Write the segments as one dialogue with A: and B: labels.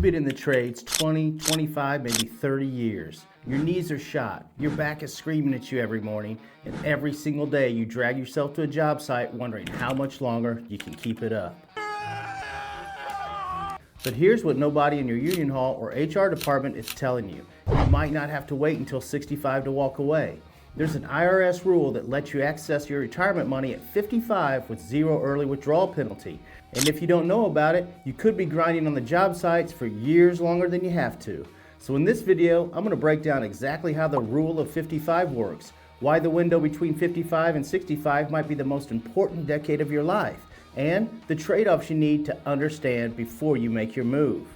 A: You've been in the trades 20, 25, maybe 30 years. Your knees are shot, your back is screaming at you every morning, and every single day you drag yourself to a job site wondering how much longer you can keep it up. But here's what nobody in your union hall or HR department is telling you. You might not have to wait until 65 to walk away. There's an IRS rule that lets you access your retirement money at 55 with zero early withdrawal penalty. And if you don't know about it, you could be grinding on the job sites for years longer than you have to. So in this video, I'm going to break down exactly how the rule of 55 works, why the window between 55 and 65 might be the most important decade of your life, and the trade-offs you need to understand before you make your move.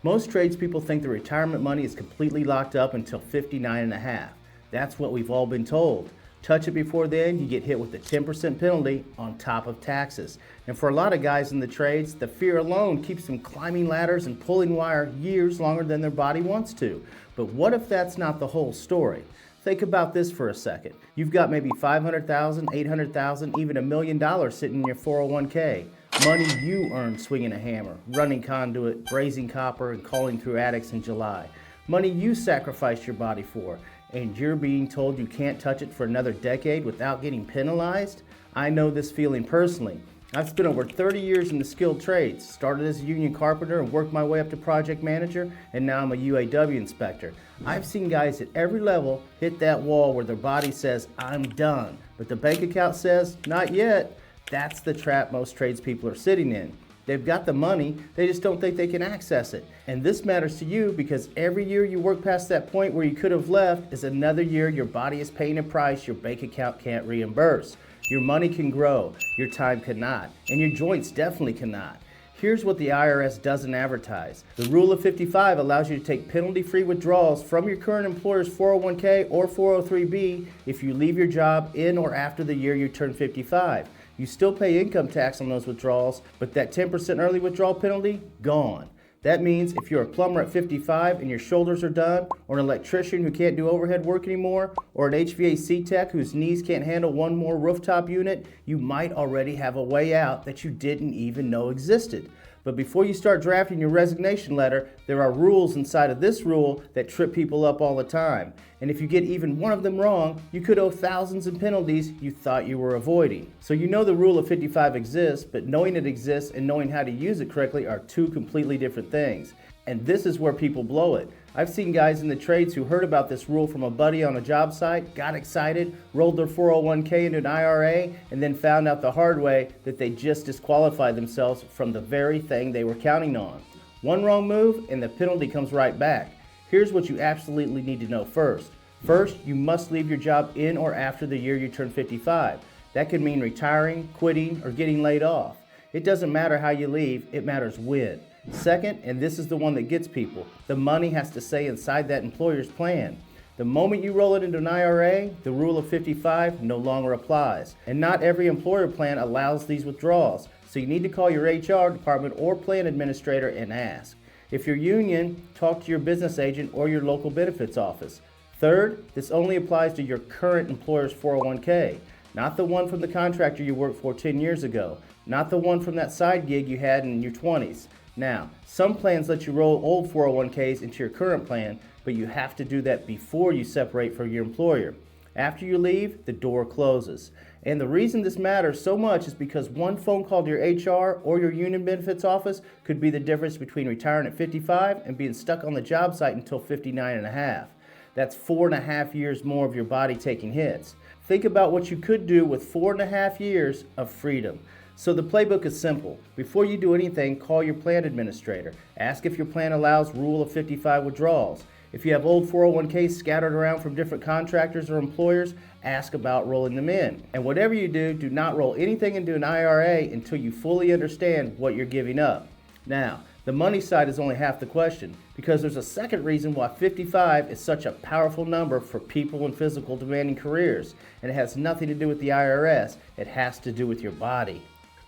A: Most tradespeople think the retirement money is completely locked up until 59 and a half. That's what we've all been told. Touch it before then, you get hit with a 10% penalty on top of taxes. And for a lot of guys in the trades, the fear alone keeps them climbing ladders and pulling wire years longer than their body wants to. But what if that's not the whole story? Think about this for a second. You've got maybe $500,000, $800,000, even $1 million sitting in your 401k. Money you earned swinging a hammer, running conduit, brazing copper, and calling through attics in July. Money you sacrificed your body for, and you're being told you can't touch it for another decade without getting penalized? I know this feeling personally. I've spent over 30 years in the skilled trades, started as a union carpenter and worked my way up to project manager, and now I'm a UAW inspector. I've seen guys at every level hit that wall where their body says, I'm done, but the bank account says, not yet. That's the trap most tradespeople are sitting in. They've got the money, they just don't think they can access it. And this matters to you because every year you work past that point where you could have left is another year your body is paying a price your bank account can't reimburse. Your money can grow, your time cannot, and your joints definitely cannot. Here's what the IRS doesn't advertise. The rule of 55 allows you to take penalty-free withdrawals from your current employer's 401k or 403b if you leave your job in or after the year you turn 55. You still pay income tax on those withdrawals, but that 10% early withdrawal penalty, gone. That means if you're a plumber at 55 and your shoulders are done, or an electrician who can't do overhead work anymore, or an HVAC tech whose knees can't handle one more rooftop unit, you might already have a way out that you didn't even know existed. But before you start drafting your resignation letter, there are rules inside of this rule that trip people up all the time. And if you get even one of them wrong, you could owe thousands in penalties you thought you were avoiding. So you know the rule of 55 exists, but knowing it exists and knowing how to use it correctly are two completely different things. And this is where people blow it. I've seen guys in the trades who heard about this rule from a buddy on a job site, got excited, rolled their 401k into an IRA, and then found out the hard way that they just disqualified themselves from the very thing they were counting on. One wrong move and the penalty comes right back. Here's what you absolutely need to know first. First, you must leave your job in or after the year you turn 55. That could mean retiring, quitting, or getting laid off. It doesn't matter how you leave, it matters when. Second, and this is the one that gets people, the money has to stay inside that employer's plan. The moment you roll it into an IRA, the rule of 55 no longer applies. And not every employer plan allows these withdrawals, so you need to call your HR department or plan administrator and ask. If you're union, talk to your business agent or your local benefits office. Third, this only applies to your current employer's 401k, not the one from the contractor you worked for 10 years ago, not the one from that side gig you had in your 20s. Now, some plans let you roll old 401ks into your current plan, but you have to do that before you separate from your employer. After you leave, the door closes. And the reason this matters so much is because one phone call to your HR or your union benefits office could be the difference between retiring at 55 and being stuck on the job site until 59 and a half. That's 4.5 years more of your body taking hits. Think about what you could do with 4.5 years of freedom. So the playbook is simple. Before you do anything, call your plan administrator. Ask if your plan allows rule of 55 withdrawals. If you have old 401ks scattered around from different contractors or employers, ask about rolling them in. And whatever you do, do not roll anything into an IRA until you fully understand what you're giving up. Now, the money side is only half the question, because there's a second reason why 55 is such a powerful number for people in physical demanding careers. And it has nothing to do with the IRS, it has to do with your body.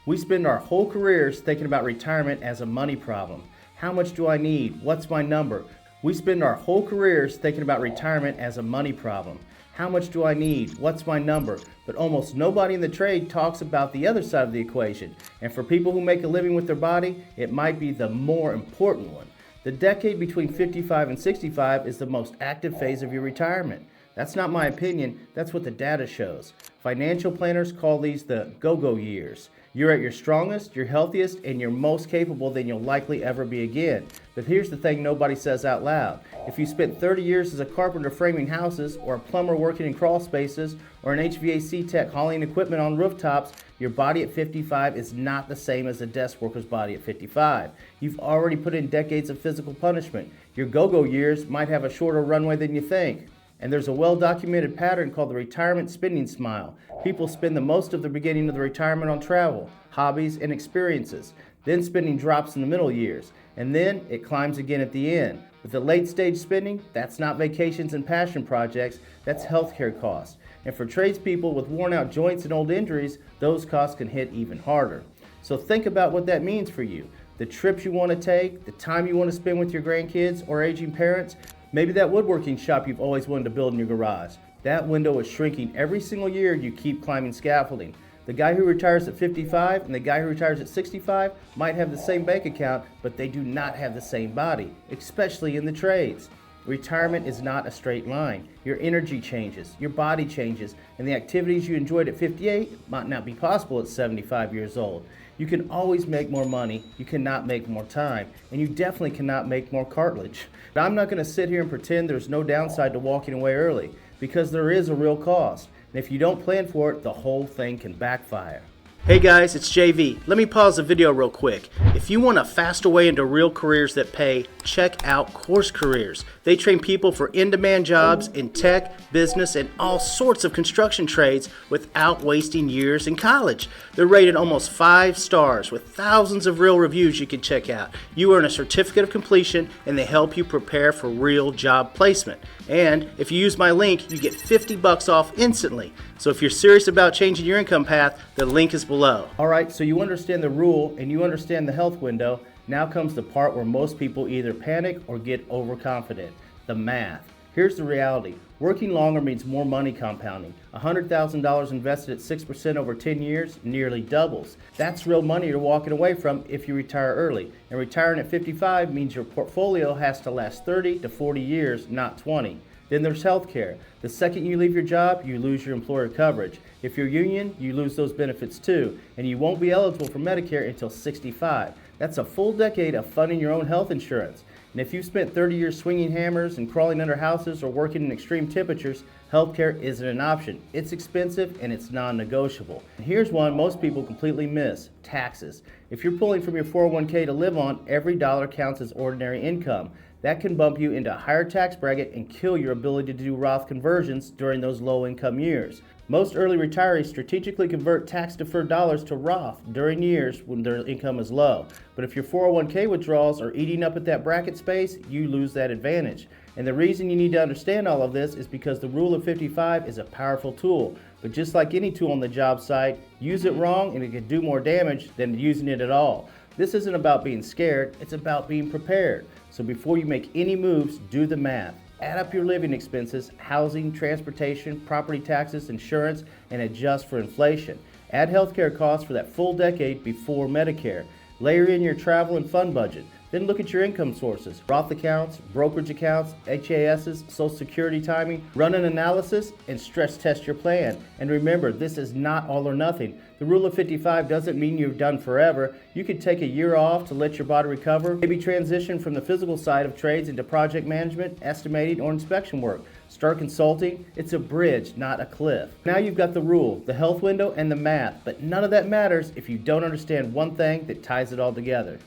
A: We spend our whole careers thinking about retirement as a money problem. How much do I need? What's my number? We spend our whole careers thinking about retirement as a money problem. How much do I need? What's my number? But almost nobody in the trade talks about the other side of the equation. And for people who make a living with their body, it might be the more important one. The decade between 55 and 65 is the most active phase of your retirement. That's not my opinion, that's what the data shows. Financial planners call these the go-go years. You're at your strongest, your healthiest, and you're most capable than you'll likely ever be again. But here's the thing nobody says out loud. If you spent 30 years as a carpenter framing houses, or a plumber working in crawl spaces, or an HVAC tech hauling equipment on rooftops, your body at 55 is not the same as a desk worker's body at 55. You've already put in decades of physical punishment. Your go-go years might have a shorter runway than you think. And there's a well-documented pattern called the retirement spending smile. People spend the most of the beginning of the retirement on travel, hobbies, and experiences. Then spending drops in the middle years. And then it climbs again at the end. With the late stage spending, that's not vacations and passion projects, that's healthcare costs. And for tradespeople with worn out joints and old injuries, those costs can hit even harder. So think about what that means for you. The trips you want to take, the time you want to spend with your grandkids or aging parents, maybe that woodworking shop you've always wanted to build in your garage. That window is shrinking every single year you keep climbing scaffolding. The guy who retires at 55 and the guy who retires at 65 might have the same bank account, but they do not have the same body, especially in the trades. Retirement is not a straight line. Your energy changes, your body changes, and the activities you enjoyed at 58 might not be possible at 75 years old. You can always make more money, you cannot make more time, and you definitely cannot make more cartilage. But I'm not going to sit here and pretend there's no downside to walking away early, because there is a real cost. And if you don't plan for it, the whole thing can backfire. Hey guys, it's JV. Let me pause the video real quick. If you want a faster way into real careers that pay, check out Course Careers. They train people for in-demand jobs in tech, business, and all sorts of construction trades without wasting years in college. They're rated almost 5 stars with thousands of real reviews you can check out. You earn a certificate of completion and they help you prepare for real job placement. And if you use my link, you get $50 off instantly. So if you're serious about changing your income path, the link is below. All right, so you understand the rule and you understand the health window. Now comes the part where most people either panic or get overconfident, the math. Here's the reality. Working longer means more money compounding. $100,000 invested at 6% over 10 years nearly doubles. That's real money you're walking away from if you retire early. And retiring at 55 means your portfolio has to last 30 to 40 years, not 20. Then there's healthcare. The second you leave your job, you lose your employer coverage. If you're union, you lose those benefits too, and you won't be eligible for Medicare until 65. That's a full decade of funding your own health insurance. And if you've spent 30 years swinging hammers and crawling under houses or working in extreme temperatures, healthcare isn't an option. It's expensive and it's non-negotiable. And here's one most people completely miss: taxes. If you're pulling from your 401k to live on, every dollar counts as ordinary income. That can bump you into a higher tax bracket and kill your ability to do Roth conversions during those low income years. Most early retirees strategically convert tax-deferred dollars to Roth during years when their income is low. But if your 401k withdrawals are eating up at that bracket space, you lose that advantage. And the reason you need to understand all of this is because the rule of 55 is a powerful tool. But just like any tool on the job site, use it wrong and it can do more damage than using it at all. This isn't about being scared, it's about being prepared. So before you make any moves, do the math. Add up your living expenses, housing, transportation, property taxes, insurance, and adjust for inflation. Add healthcare costs for that full decade before Medicare. Layer in your travel and fund budget. Then look at your income sources: Roth accounts, brokerage accounts, HASs, Social Security timing. Run an analysis and stress test your plan. And remember, this is not all or nothing. The rule of 55 doesn't mean you're done forever. You could take a year off to let your body recover, maybe transition from the physical side of trades into project management, estimating, or inspection work. Start consulting. It's a bridge, not a cliff. Now you've got the rule, the health window, and the math, but none of that matters if you don't understand one thing that ties it all together.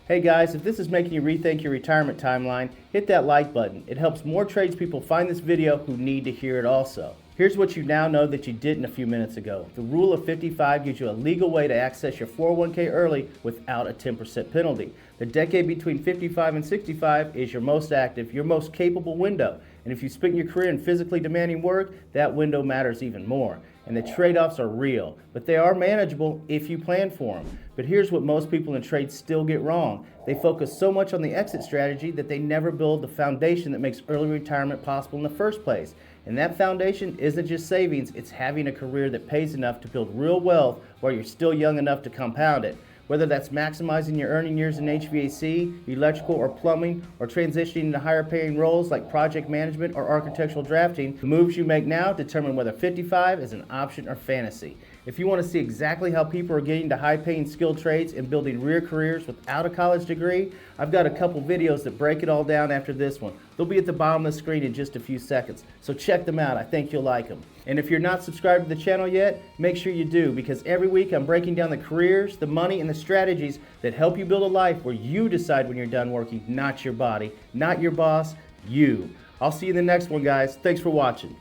A: Hey guys, if this is making you rethink your retirement timeline, hit that like button. It helps more tradespeople find this video who need to hear it also. Here's what you now know that you didn't a few minutes ago. The rule of 55 gives you a legal way to access your 401k early without a 10% penalty. The decade between 55 and 65 is your most active, your most capable window. And if you spent your career in physically demanding work, that window matters even more. and the trade-offs are real, but they are manageable if you plan for them. But here's what most people in trades still get wrong. They focus so much on the exit strategy that they never build the foundation that makes early retirement possible in the first place. And that foundation isn't just savings, it's having a career that pays enough to build real wealth while you're still young enough to compound it. Whether that's maximizing your earning years in HVAC, electrical, or plumbing, or transitioning into higher paying roles like project management or architectural drafting, the moves you make now determine whether 55 is an option or fantasy. If you want to see exactly how people are getting to high paying skilled trades and building real careers without a college degree, I've got a couple videos that break it all down after this one. They'll be at the bottom of the screen in just a few seconds, so check them out. I think you'll like them. And if you're not subscribed to the channel yet, make sure you do, because every week I'm breaking down the careers, the money, and the strategies that help you build a life where you decide when you're done working, not your body, not your boss, you. I'll see you in the next one, guys. Thanks for watching.